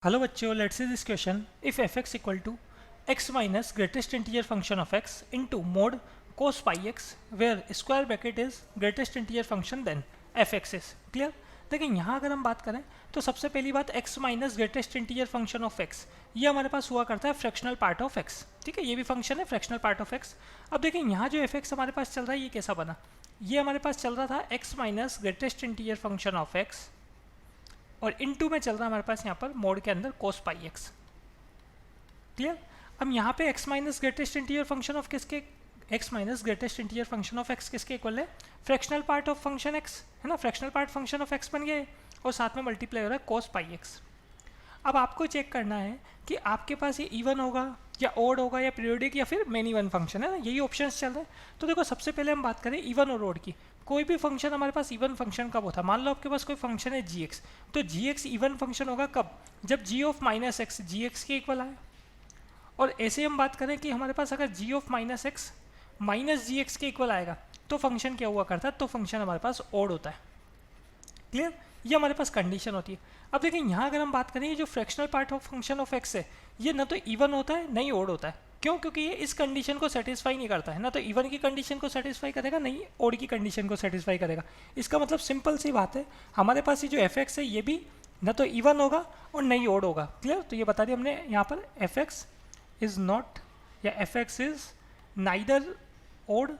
Hello बच्चों, let's see this question. If f x equal to x minus greatest integer function of x into mod cos pi x where square bracket is greatest integer function then f x is clear. देखिए यहाँ अगर हम बात करें तो सबसे पहली बात x minus greatest integer function of x ये हमारे पास हुआ करता है फ्रैक्शनल पार्ट ऑफ एक्स. ठीक है, ये भी फंक्शन है फ्रैक्शनल पार्ट ऑफ एक्स. अब देखिए यहाँ जो एफ एक्स हमारे पास चल रहा है ये कैसा बना. ये हमारे पास चल रहा था x minus greatest integer function of x और इनटू में चल रहा है हमारे पास यहाँ पर मोड के अंदर कोस पाई एक्स. क्लियर. अब यहाँ पे x minus greatest integer function of किसके x minus greatest integer function of x किसके इक्वल है, fractional part of function x है ना. Fractional part function of x बन गया है और साथ में मल्टीप्लाई हो रहा है कोस पाई एक्स. अब आपको चेक करना है कि आपके पास ये इवन होगा या ओड होगा या पीरियोडिक या फिर मेनी वन फंक्शन है ना, यही ऑप्शंस चल रहे हैं. तो देखो सबसे पहले हम बात करें इवन और ओड की. कोई भी फंक्शन हमारे पास इवन फंक्शन कब होता है, मान लो आपके पास कोई फंक्शन है जी एक्स, तो जी एक्स इवन फंक्शन होगा कब, जब g of minus x g x के इक्वल आए. और ऐसे हम बात करें कि हमारे पास अगर g of minus x minus g x के इक्वल आएगा तो फंक्शन क्या हुआ करता है, तो फंक्शन हमारे पास ओड होता है. क्लियर, ये हमारे पास कंडीशन होती है. अब देखिए यहाँ अगर हम बात करें ये जो fractional part of function of x है ये ना तो इवन होता है ना ही ओड होता है. क्यों, क्योंकि ये इस कंडीशन को सेटिस्फाई नहीं करता है, ना तो इवन की कंडीशन को सेटिस्फाई करेगा नहीं ओड की कंडीशन को सेटिस्फाई करेगा. इसका मतलब सिंपल सी बात है, हमारे पास ये जो एफ एक्स है ये भी ना तो इवन होगा और नहीं ओड होगा. क्लियर, तो ये बता दिया हमने यहाँ पर एफ एक्स इज नॉट या f x is neither odd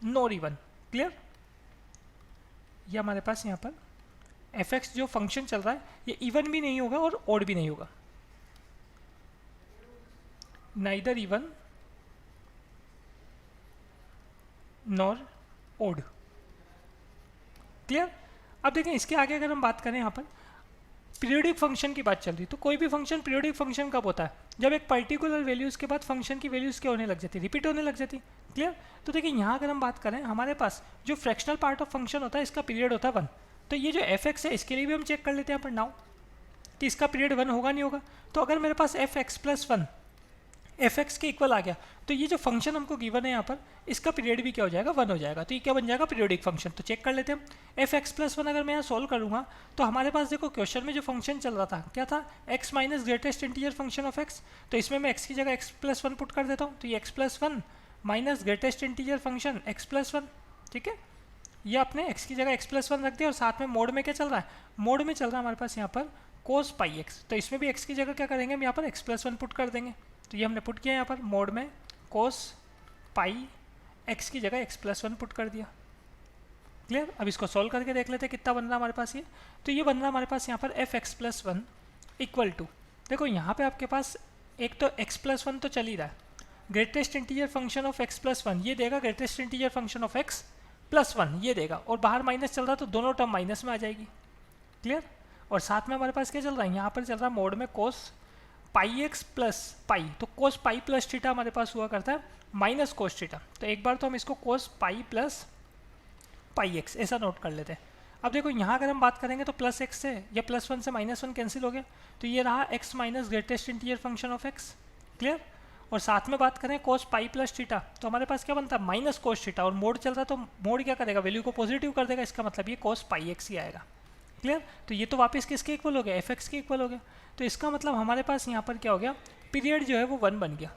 nor even. Clear, ये हमारे पास यहाँ पर एफ एक्स जो फंक्शन चल रहा है ये इवन भी नहीं होगा और ओड भी नहीं होगा, neither even nor odd. Clear. अब देखें इसके आगे अगर हम बात करें यहाँ पर पीरियोडिक फंक्शन की बात चल रही, तो कोई भी फंक्शन पीरियोडिक फंक्शन कब होता है, जब एक पर्टिकुलर वैल्यूज़ के बाद फंक्शन की वैल्यूज़ क्या होने लग जाती है, रिपीट होने लग जाती. क्लियर. तो देखिए यहाँ अगर हम बात करें हमारे पास जो फ्रैक्शनल पार्ट ऑफ फंक्शन होता है इसका पीरियड होता है 1. तो ये जो एफ एक्स है इसके लिए भी हम चेक कर लेते हैं यहाँ पर नाउ कि इसका पीरियड 1 होगा नहीं होगा. तो अगर मेरे पास f x plus 1 f x के इक्वल आ गया तो ये जो फंक्शन हमको गिवन है यहाँ पर इसका पीरियड भी क्या हो जाएगा, 1 हो जाएगा. तो ये क्या बन जाएगा, पीरियोडिक फंक्शन. तो चेक कर लेते हैं हम एफ एक्स प्लस 1 अगर मैं यहाँ सोल्व करूँगा तो हमारे पास देखो क्वेश्चन में जो फंक्शन चल रहा था क्या था, x minus greatest integer function of x. तो इसमें मैं एक्स की जगह एक्स प्लस 1 पुट कर देता हूँ. तो ये x plus 1 minus greatest integer function x plus 1. ठीक है, ये अपने x की जगह x प्लस 1 रख दिया और साथ में मोड में क्या चल रहा है, मोड में चल रहा है हमारे पास यहाँ पर कोस पाई एक्स. तो इसमें भी x की जगह क्या करेंगे हम यहाँ पर x प्लस 1 पुट कर देंगे. तो ये हमने पुट किया यहाँ पर मोड में कोस पाई x की जगह x प्लस 1 पुट कर दिया. क्लियर. अब इसको सॉल्व करके देख लेते हैं कितना बन रहा है हमारे पास ये. तो ये बन रहा है हमारे पास यहाँ पर f x plus 1 equal to, देखो यहाँ पे आपके पास एक तो x प्लस 1 तो चल ही रहा है, greatest integer function of x plus 1 ये देगा greatest integer function of x plus 1 ये देगा, और बाहर माइनस चल रहा तो दोनों टर्म माइनस में आ जाएगी. क्लियर. और साथ में हमारे पास क्या चल रहा है, यहाँ पर चल रहा है मोड में कोस पाई एक्स प्लस पाई. तो कोस पाई प्लस थीटा हमारे पास हुआ करता है माइनस कोस थीटा. तो एक बार तो हम इसको कोस पाई प्लस पाई एक्स ऐसा नोट कर लेते हैं. अब देखो यहाँ अगर हम बात करेंगे तो प्लस एक्स से या प्लस 1 से माइनस 1 कैंसिल हो गया. तो ये रहा x minus greatest integer function of x. Clear. और साथ में बात करें कोस पाई प्लस थीटा तो हमारे पास क्या बनता है, माइनस कोस थीटा. और मोड चल रहा तो मोड क्या करेगा, वैल्यू को पॉजिटिव कर देगा, इसका मतलब ये कोस पाई एक्स ही आएगा. क्लियर. तो ये तो वापस किसके इक्वल हो गया, एफ एक्स के इक्वल हो गया. तो इसका मतलब हमारे पास यहाँ पर क्या हो गया, पीरियड जो है वो 1 बन गया.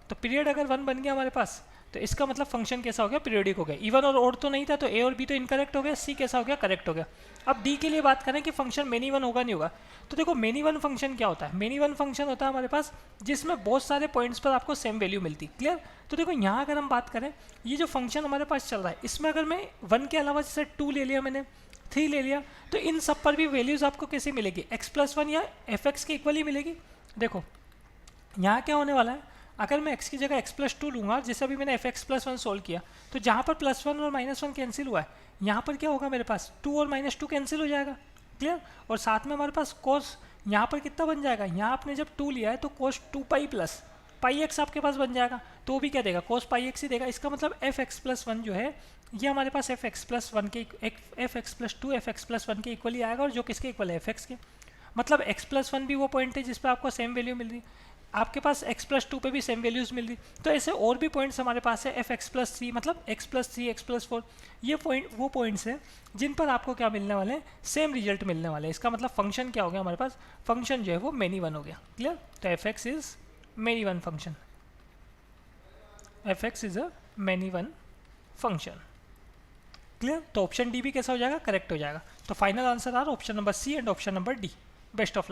तो पीरियड अगर 1 बन गया हमारे पास तो इसका मतलब फंक्शन कैसा हो गया, पीरियोडिक हो गया. इवन और ओड तो नहीं था तो ए और बी तो इनकरेक्ट हो गया, सी कैसा हो गया, करेक्ट हो गया. अब डी के लिए बात करें कि फंक्शन मेनी वन होगा नहीं होगा, तो देखो मेनी वन फंक्शन क्या होता है, मेनी वन फंक्शन होता है हमारे पास जिसमें बहुत सारे पॉइंट्स पर आपको सेम वैल्यू मिलती. क्लियर. तो देखो यहाँ अगर हम बात करें ये जो फंक्शन हमारे पास चल रहा है इसमें अगर मैं 1 के अलावा जैसे 2 ले लिया मैंने, 3 ले लिया, तो इन सब पर भी वैल्यूज़ आपको कैसे मिलेगी, एक्स प्लस 1 या एफ एक्स के इक्वल ही मिलेगी. देखो यहाँ क्या होने वाला है, अगर मैं x की जगह x प्लस 2 लूँगा जैसे अभी मैंने एफ एक्स प्लस 1 सोल्व किया तो जहाँ पर प्लस 1 और माइनस 1 कैंसिल हुआ है यहाँ पर क्या होगा, मेरे पास 2 और माइनस 2 कैंसिल हो जाएगा. क्लियर. और साथ में हमारे पास कोस यहाँ पर कितना बन जाएगा, यहाँ आपने जब 2 लिया है तो कोस 2 पाई प्लस पाई एक्स आपके पास बन जाएगा. तो भी क्या देगा, कोस पाई एक्स ही देगा. इसका मतलब एफ एक्स प्लस 1 जो है ये हमारे पास एफ एक्स प्लस 1 के F x plus 2 F x plus 1 के इक्वल ही आएगा, और जो किसके इक्वल है, एफ एक्स के. मतलब एक्स प्लस 1 भी वो पॉइंट है जिस पर आपको सेम वैल्यू मिल रही है. आपके पास x+2 पे भी सेम वैल्यूज़ मिल रही, तो ऐसे और भी पॉइंट्स हमारे पास है f(x+3) मतलब x+3 x+4, ये पॉइंट वो पॉइंट्स हैं जिन पर आपको क्या मिलने वाले हैं, सेम रिजल्ट मिलने वाले हैं। इसका मतलब फंक्शन क्या हो गया हमारे पास, फंक्शन जो है वो मेनी वन हो गया। क्लियर? तो f(x) is many one function, f(x) is a many one function. Clear? तो ऑप्शन डी भी कैसा हो जाएगा, करेक्ट हो जाएगा। तो final answer are option number C and option number D. Best of luck.